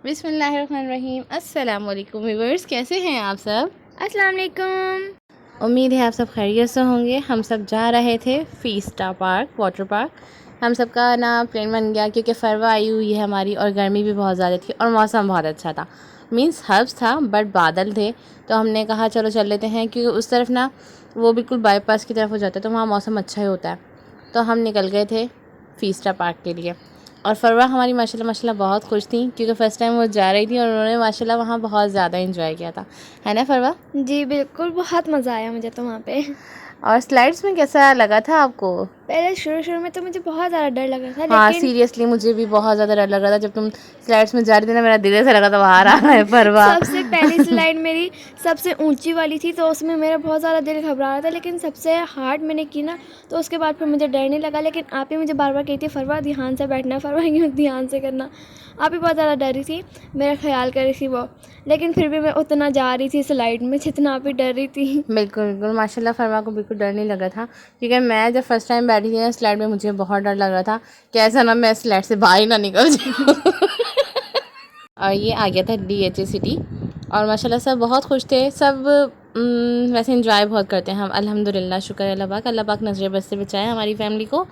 बिस्मिल्लाहिर्रहमानिर्रहीम। अस्सलाम वालेकुम व्यूअर्स, कैसे हैं आप सब? अस्सलाम वालेकुम। उम्मीद है आप सब खैरियत से होंगे। हम सब जा रहे थे फीस्टा पार्क, वाटर पार्क। हम सब का ना प्लान बन गया क्योंकि फरवा आई हुई है हमारी और गर्मी भी बहुत ज़्यादा थी और मौसम बहुत अच्छा था। मीन्स हब्स था बट बादल थे, तो हमने कहा चलो चल लेते हैं क्योंकि उस तरफ ना वो बिल्कुल बाईपास की तरफ हो जाता है, तो वहाँ मौसम अच्छा ही होता है। तो हम निकल गए थे फीस्टा पार्क के लिए और फरवा हमारी माशाल्लाह बहुत खुश थी क्योंकि फ़र्स्ट टाइम वो जा रही थी और उन्होंने माशाल्लाह वहाँ बहुत ज़्यादा एंजॉय किया था, है ना फरवा? जी बिल्कुल, बहुत मज़ा आया मुझे तो वहाँ पे। और स्लाइड्स में कैसा लगा था आपको? पहले शुरू में तो मुझे बहुत ज़्यादा डर लग रहा था, हाँ लेकिन सीरियसली मुझे भी बहुत ज़्यादा डर लग रहा था। जब तुम स्लाइड्स में जा रही थी ना, मेरा दिल ऐसा लगा था बाहर आ रहा है फरवा। सबसे पहली स्लाइड मेरी सबसे ऊंची वाली थी, तो उसमें मेरा बहुत ज़्यादा दिल घबरा रहा था, लेकिन सबसे हार्ड मैंने की ना, तो उसके बाद फिर मुझे डर नहीं लगा। लेकिन आप ही मुझे बार बार कहती फरवा ध्यान से बैठना, फरवा यूँ ध्यान से करना। आप ही बहुत ज़्यादा डर रही थी, मेरा ख्याल कर रही थी वो, लेकिन फिर भी मैं उतना जा रही थी स्लाइड में जितना आप ही डर रही थी। बिल्कुल बिल्कुल माशाल्लाह फरमा को बिल्कुल डर नहीं लगा था क्योंकि मैं जब फर्स्ट टाइम बैठी थी ना स्लाइड में, मुझे बहुत डर लग रहा था कि ऐसा ना मैं स्लाइड से बाहर ही ना निकल जाऊँ। और ये आ गया था DHA सिटी और माशाल्लाह सब बहुत खुश थे सब। वैसे इंजॉय बहुत करते हैं हम, अल्हम्दुलिल्लाह, शुक्र है अल्लाह पाक नज़र बद से बचाए हमारी फैमिली को।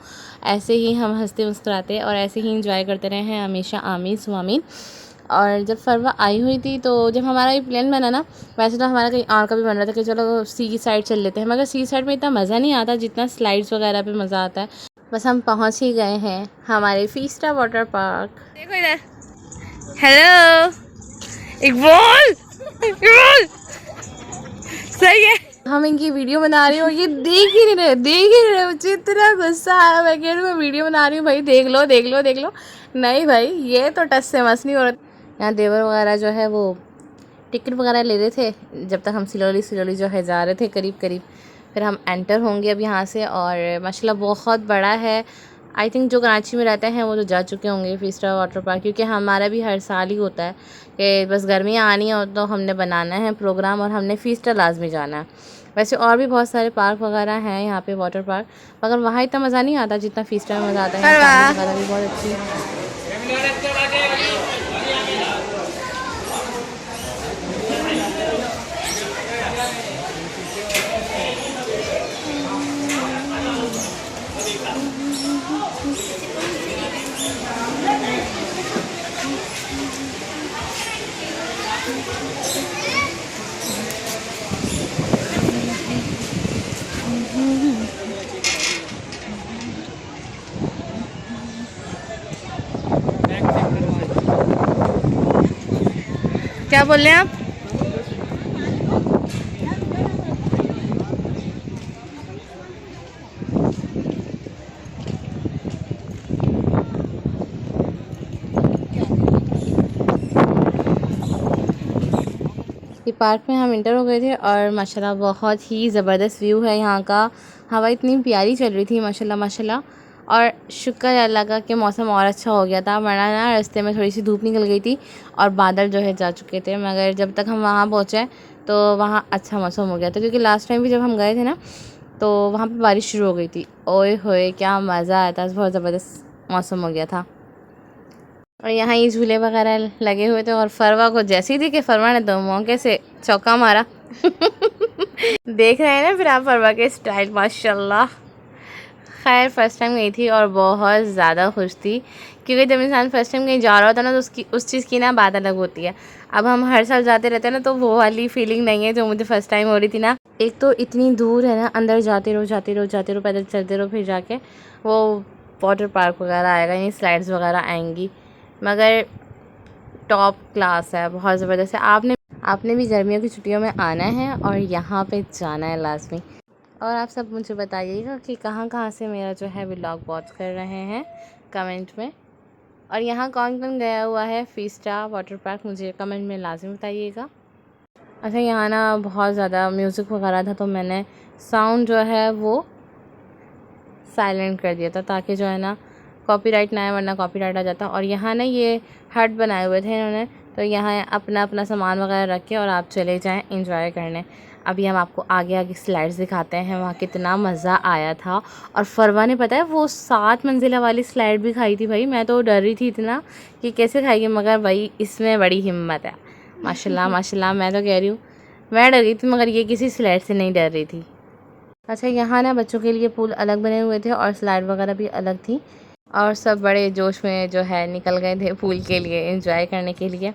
ऐसे ही हम हंसते मुस्कुराते और ऐसे ही इंजॉय करते रहे हैं हमेशा, आमीन सुमा आमीन। और जब फरवा आई हुई थी तो जब हमारा ये प्लान बना ना, वैसे तो हमारा कहीं और का भी बन रहा था कि चलो सी साइड चल लेते हैं, मगर सी साइड में इतना मज़ा नहीं आता जितना स्लाइड्स वगैरह पे मज़ा आता है। बस हम पहुँच ही गए हैं हमारे फीस्टा वाटर पार्क। देखो इधर, हेलो इकबाल, इकबाल सही है। हम इनकी वीडियो बना रही हूँ, ये देख ही नहीं रहे। मुझे इतना गुस्सा आया, मैं कह रही हूँ मैं वीडियो बना रही हूँ भाई, देख लो देख लो देख लो। नहीं भाई, ये तो टच से मस नहीं हो रहा। यहाँ देवर वगैरह जो है वो टिकट वगैरह ले रहे थे जब तक हम सिलोली जो है जा रहे थे करीब करीब। फिर हम एंटर होंगे अब यहाँ से और माशाल्लाह बहुत बड़ा है। आई थिंक जो कराची में रहते हैं वो तो जा चुके होंगे फीस्टा वाटर पार्क, क्योंकि हमारा भी हर साल ही होता है कि बस गर्मियाँ आनी है तो हमने बनाना है प्रोग्राम और हमने फीस्टा लाजमी जाना है। वैसे और भी बहुत सारे पार्क वगैरह हैं यहाँ पे वाटर पार्क, मगर वहाँ इतना मज़ा नहीं आता जितना फीस्टा में मज़ा आता है। पानी वगैरह भी बहुत अच्छी है। क्या बोल रहे हैं आप? ये पार्क में हम इंटर हो गए थे और माशाल्लाह बहुत ही ज़बरदस्त व्यू है यहाँ का। हवा इतनी प्यारी चल रही थी माशाल्लाह माशाल्लाह। और शुक्र है अल्लाह का कि मौसम और अच्छा हो गया था, वरना ना रास्ते में थोड़ी सी धूप निकल गई थी और बादल जो है जा चुके थे। मगर जब तक हम वहाँ पहुँचे तो वहाँ अच्छा मौसम हो गया था, क्योंकि लास्ट टाइम भी जब हम गए थे ना तो वहाँ पर बारिश शुरू हो गई थी। ओए होए क्या मज़ा आया था, बहुत ज़बरदस्त मौसम हो गया था। और यहाँ ये झूले वगैरह लगे हुए थे और फरवा को जैसे ही दिखे, फरवा ने तो मौके से चौका मारा। देख रहे हैं ना फिर आप फरवा के स्टाइल, माशाल्लाह। खैर फर्स्ट टाइम गई थी और बहुत ज़्यादा खुश थी, क्योंकि जब इंसान फर्स्ट टाइम कहीं जा रहा होता है ना तो उसकी उस चीज़ की ना बात अलग होती है। अब हम हर साल जाते रहते हैं ना, तो वो वाली फीलिंग नहीं है जो मुझे फ़र्स्ट टाइम हो रही थी ना। एक तो इतनी दूर है ना, अंदर जाते रहो पैदल चलते रहो, फिर जाके वो वाटर पार्क वगैरह आएगा, यानी स्लाइड्स वगैरह आएंगी। मगर टॉप क्लास है, बहुत ज़बरदस्त है। आपने भी गर्मियों की छुट्टियों में आना है और यहाँ पे जाना है लाजमी। और आप सब मुझे बताइएगा कि कहाँ कहाँ से मेरा जो है व्लॉग वॉच कर रहे हैं कमेंट में। और यहाँ कौन कौन गया हुआ है फीस्टा वाटर पार्क, मुझे कमेंट में लाजमी बताइएगा। अच्छा यहाँ ना बहुत ज़्यादा म्यूज़िक वगैरह था, तो मैंने साउंड जो है वो साइलेंट कर दिया था ताकि जो है ना कॉपीराइट ना आए, वरना कॉपीराइट आ जाता। और यहाँ ना ये हट बनाए हुए थे इन्होंने, तो यहाँ अपना अपना सामान वगैरह रख के और आप चले जाएं एंजॉय करने। अभी हम आपको आगे आगे स्लाइड्स दिखाते हैं वहाँ कितना मज़ा आया था। और फरवा ने पता है वो 7 मंजिला वाली स्लाइड भी खाई थी भाई। मैं तो डर रही थी इतना कि कैसे खाएगी, मगर भाई इसमें बड़ी हिम्मत है। माशाल्लाह माशाल्लाह, मैं तो कह रही हूँ मैं डर गई थी मगर ये किसी स्लाइड से नहीं डर रही थी। अच्छा, यहाँ ना बच्चों के लिए पूल अलग बने हुए थे और स्लाइड वगैरह भी अलग थी, और सब बड़े जोश में जो है निकल गए थे पूल के लिए एंजॉय करने के लिए,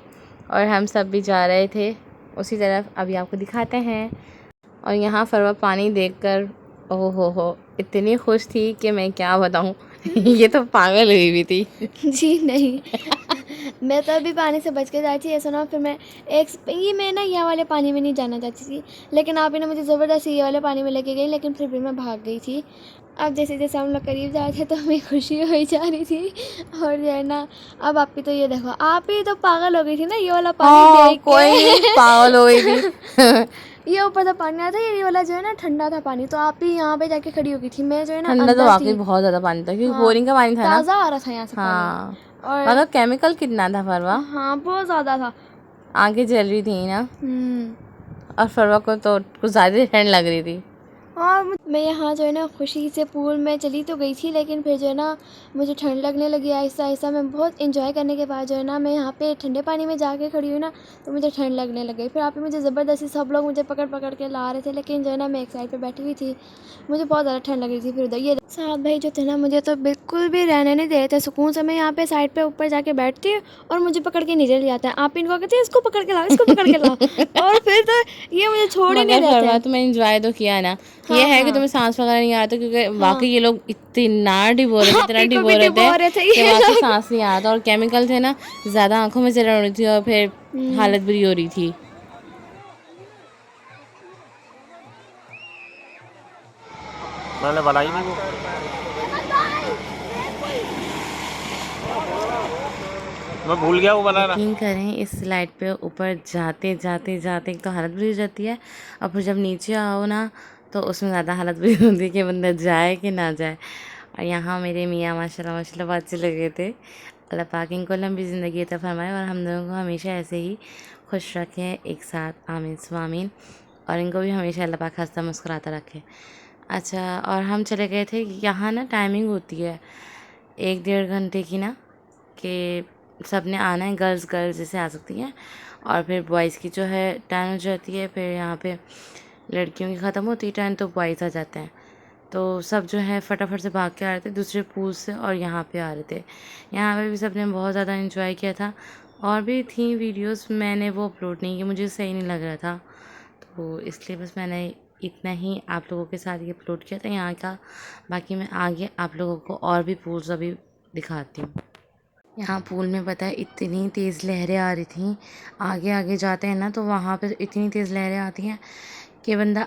और हम सब भी जा रहे थे उसी तरफ। अभी आपको दिखाते हैं। और यहाँ फरवा पानी देखकर ओहो हो इतनी खुश थी कि मैं क्या बताऊँ ये तो पागल हुई हुई थी। जी नहीं, मैं तो अभी पानी से बच के जाती थी, ऐसा ना हो फिर मैं ना ये वाले पानी में नहीं जाना चाहती थी, लेकिन आप ही ने मुझे ज़बरदस्ती ये वाले पानी में लेके गई, लेकिन फिर भी मैं भाग गई थी। अब जैसे जैसे हम लोग करीब जा रहे थे तो हमें खुशी हो जा रही थी। और जो है ना, अब आप ही तो ये देखो, आप ही तो पागल हो गई थी ना ये वाला पानी देख कोई नहीं के। पागल हो गई थी। ये ऊपर से पानी आता है, ये वाला जो है ना ठंडा था पानी, तो आप ही यहाँ पे जाके खड़ी हो गई थी, मैं जो है ना ठंडा तो अंदर वाकई थी। बहुत ज़्यादा पानी था क्योंकि हाँ, बोरिंग का पानी था ना। ताज़ा आ रहा था यहाँ से पानी। हाँ, और मगर केमिकल कितना था फरवा, हाँ, बहुत ज़्यादा था। आंखें जल रही थी ना। और फरवा को तो कुछ ज़्यादा ही ठंड लग रही थी। और मैं यहाँ जो है ना खुशी से पूल में चली तो गई थी, लेकिन फिर जो है ना मुझे ठंड लगने लगी आहिस्ता आहिस्ता। मैं बहुत एंजॉय करने के बाद जो है ना मैं यहाँ पे ठंडे पानी में जाके खड़ी हुई ना, तो मुझे ठंड लगने लग गई। फिर आप ही मुझे ज़बरदस्ती सब लोग मुझे पकड़ पकड़ के ला रहे थे, लेकिन जो है ना मैं एक साइड पर बैठी हुई थी, मुझे बहुत ज़्यादा ठंड लग रही थी। फिर उधर ये साहब भाई जो थे ना, मुझे तो बिल्कुल भी रहने नहीं दे रहे थे सुकून से। मैं यहाँ पे साइड पे ऊपर जाके बैठती हूँ और मुझे पकड़ के नीचे ले जाते हैं। आप इनको कहते हैं इसको पकड़ के लाओ, इसको पकड़ के लाओ। और फिर तो ये मुझे छोड़ ही नहीं मगर देते फरवा हैं। तुम्हें एंजॉय तो किया ना। हाँ, ये है कि हाँ। तुम्हें सांस वगैरह नहीं आता क्योंकि वाकई ये लोग इतना डिबो रहे थे, आप इतना ही को डिबो भी रहे डिबो थे रहे थे कि ये वाकई लोग। सांस नहीं आता, और केमिकल थे ना ज़्यादा आंखों में जलन हो रही थी और फिर हालत बुरी हो रही थी। मैंने बनाई नहीं वो। मैं भूल गया वो बनाना। यकीन करें इस स्लाइड पे ऊपर जाते जाते जाते एक तो हालत बुरी हो जाती है, और फिर जब नीचे आओ ना तो उसमें ज़्यादा हालत बुरी होती है कि बंदा जाए कि ना जाए। और यहाँ मेरे मियाँ माशाल्लाह माशाल्लाह बहुत अच्छे लगे थे। अल्लाह पाक इनको लंबी ज़िंदगी अता फरमाए और हम दोनों को हमेशा ऐसे ही खुश रखे एक साथ, आमीन स्वामीन। और इनको भी हमेशा अल्लाह पाक हंसता मुस्कुराता रखे। अच्छा, और हम चले गए थे, यहाँ ना टाइमिंग होती है 1-1.5 घंटे की ना, कि सब ने आना है, गर्ल्स गर्ल्स जैसे आ सकती हैं, और फिर बॉयज़ की जो है टर्न हो जाती है। फिर यहाँ पे लड़कियों की ख़त्म होती है टर्न तो बॉयज़ आ जाते हैं। तो सब जो है फटाफट से भाग के आ रहे थे दूसरे पूल से और यहाँ पे आ रहे थे। यहाँ पे भी सब ने बहुत ज़्यादा एंजॉय किया था। और भी थी वीडियोस, मैंने वो अपलोड नहीं की, मुझे सही नहीं लग रहा था, तो इसलिए बस मैंने इतना ही आप लोगों के साथ ये अपलोड किया था यहाँ का। बाकी मैं आगे आप लोगों को और भी पूल्स अभी दिखाती हूँ। यहाँ पूल में पता है इतनी तेज़ लहरें आ रही थी, आगे आगे जाते हैं ना तो वहाँ पे इतनी तेज़ लहरें आती हैं कि बंदा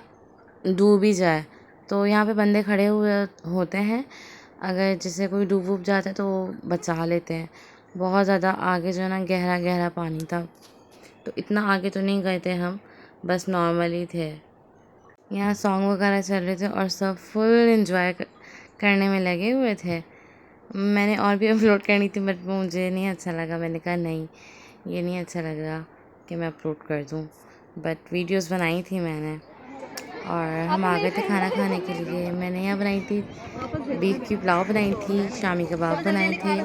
डूब ही जाए। तो यहाँ पे बंदे खड़े हुए होते हैं, अगर जैसे कोई डूब वूब जाता है तो वो बचा लेते हैं। बहुत ज़्यादा आगे जो है ना गहरा गहरा पानी था, तो इतना आगे तो नहीं गए थे हम, बस नॉर्मली थे। यहाँ सॉन्ग वगैरह चल रहे थे और सब फुल एंजॉय करने में लगे हुए थे। मैंने और भी अपलोड करनी थी बट मुझे नहीं अच्छा लगा, मैंने कहा नहीं ये नहीं अच्छा लग रहा कि मैं अपलोड कर दूँ, बट वीडियोस बनाई थी मैंने। और हम आ गए थे खाना खाने के लिए। मैंने यहाँ बनाई थी बीफ की पुलाव बनाई थी, शामी कबाब बनाए थे,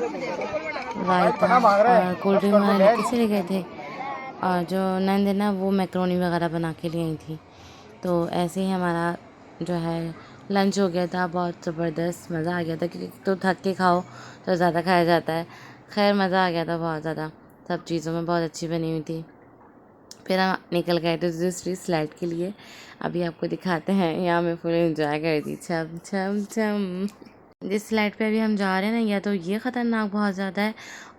रायता और कोल्ड ड्रिंक वगैरह लेके चले गए थे। और जो नंद है ना वो मैक्रोनी वगैरह बना के ले आई थी। तो ऐसे ही हमारा जो है लंच हो गया था, बहुत ज़बरदस्त मज़ा आ गया था क्योंकि तो थक के खाओ तो ज़्यादा खाया जाता है। खैर मज़ा आ गया था बहुत ज़्यादा, सब चीज़ों में बहुत अच्छी बनी हुई थी। फिर हम निकल गए थे दूसरी स्लाइड के लिए, अभी आपको दिखाते हैं। यहाँ मैं फुल एंजॉय कर दी, छम छम छम। जिस स्लाइड पे अभी हम जा रहे हैं ना, या तो ये ख़तरनाक बहुत ज़्यादा है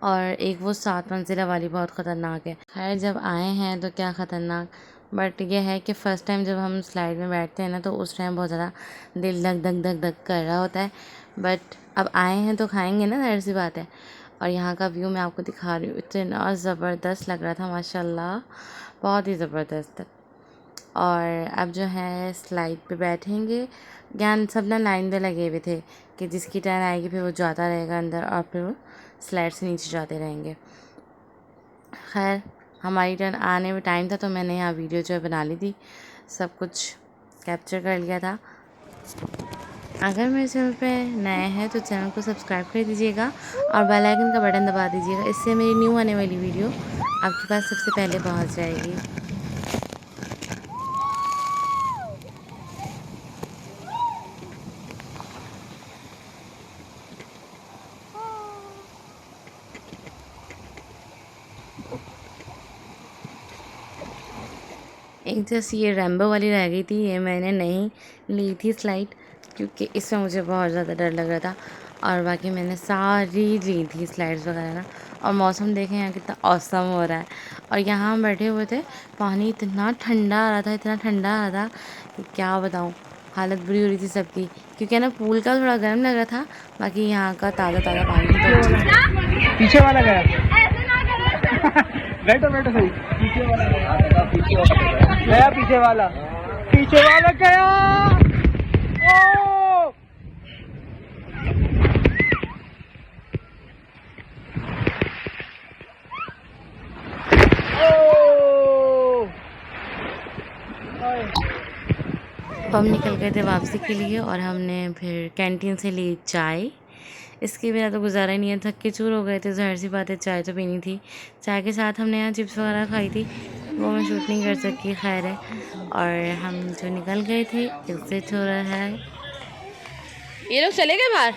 और एक वो 7 मंजिला वाली बहुत ख़तरनाक है। खैर जब आए हैं तो क्या ख़तरनाक, बट ये है कि फ़र्स्ट टाइम जब हम स्लाइड में बैठते हैं ना तो उस टाइम बहुत ज़्यादा दिल धक धक धक धक कर रहा होता है, बट अब आए हैं तो खाएंगे ना, ज़ाहिर सी बात है। और यहाँ का व्यू मैं आपको दिखा रही हूँ, इतना ज़बरदस्त लग रहा था माशाल्लाह, बहुत ही ज़बरदस्त। और अब जो है स्लाइड पे बैठेंगे, ज्ञान सब ना लाइन में लगे हुए थे कि जिसकी टर्न आएगी फिर वो जाता रहेगा अंदर और फिर वो स्लाइड से नीचे जाते रहेंगे। खैर हमारी टर्न आने में टाइम था तो मैंने यहाँ वीडियो जो है बना ली थी सब कुछ कैप्चर कर लिया था। अगर मेरे चैनल पे नए हैं तो चैनल को सब्सक्राइब कर दीजिएगा और बेल आइकन का बटन दबा दीजिएगा। इससे मेरी न्यू आने वाली वीडियो आपके पास सबसे पहले पहुंच जाएगी। एक जैसे ये रैम्बो वाली रह गई थी, ये मैंने नहीं ली थी स्लाइड क्योंकि इसमें मुझे बहुत ज़्यादा डर लग रहा था, और बाकी मैंने सारी ली थी स्लाइड्स वगैरह ना। और मौसम देखें यहाँ कितना औसम हो रहा है। और यहाँ हम बैठे हुए थे, पानी इतना ठंडा आ रहा था, इतना ठंडा आ रहा था कि क्या बताऊँ, हालत बुरी हो रही थी सबकी। क्योंकि ना पूल का थोड़ा गर्म लग रहा था, बाकी यहाँ का ताज़ा ताज़ा पानी था। पीछे वाला गया। बैठो बैठो सही। पीछे वाला गया, पीछे वाला गया। ओ! अब हम निकल गए थे वापसी के लिए और हमने फिर कैंटीन से ली चाय। इसके बिना तो गुजारा ही नहीं है, थक के चूर हो गए थे। ज़ाहिर सी बात है चाय तो पीनी थी। चाय के साथ हमने यहाँ चिप्स वगैरह खाई थी, वो मैं शूट नहीं कर सकी, खैर है। और हम जो निकल गए थे, एग्जिट हो रहा है। ये लोग चले गए बाहर।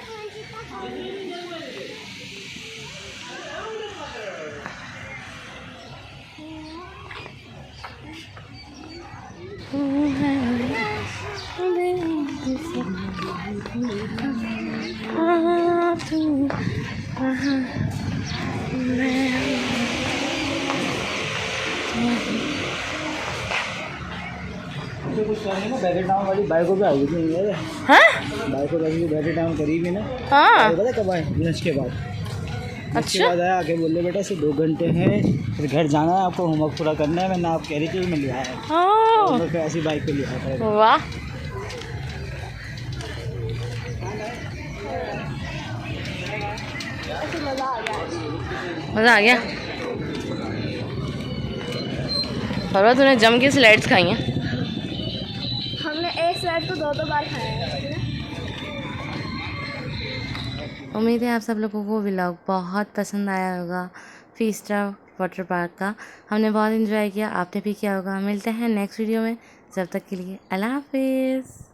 कुछ करने ना, बैगे टाउन वाली बाइकों पे आई थी ये। हाँ बाइकों पे बैगे टाउन करीब ही ना। हाँ, पता कब आए? लंच के बाद। अच्छा। बाद आया आके बोले बेटा सिर्फ 2 घंटे हैं, फिर घर जाना है, आपको होमवर्क पूरा करना है। मैंने आप कह रही थी मैं लिया है, हाँ, तो फिर ऐसी बाइक पे लिया है। वाह, मज़ा आ गया। फरवा तूने जम के स्लाइड्स खाई हैं। हमने एक स्लाइड को 2 बार खाया है। उम्मीद है आप सब लोगों को व्लॉग बहुत पसंद आया होगा फीस्टा वाटर पार्क का। हमने बहुत एंजॉय किया, आपने भी किया होगा। मिलते हैं नेक्स्ट वीडियो में, जब तक के लिए अल्लाह हाफिज़।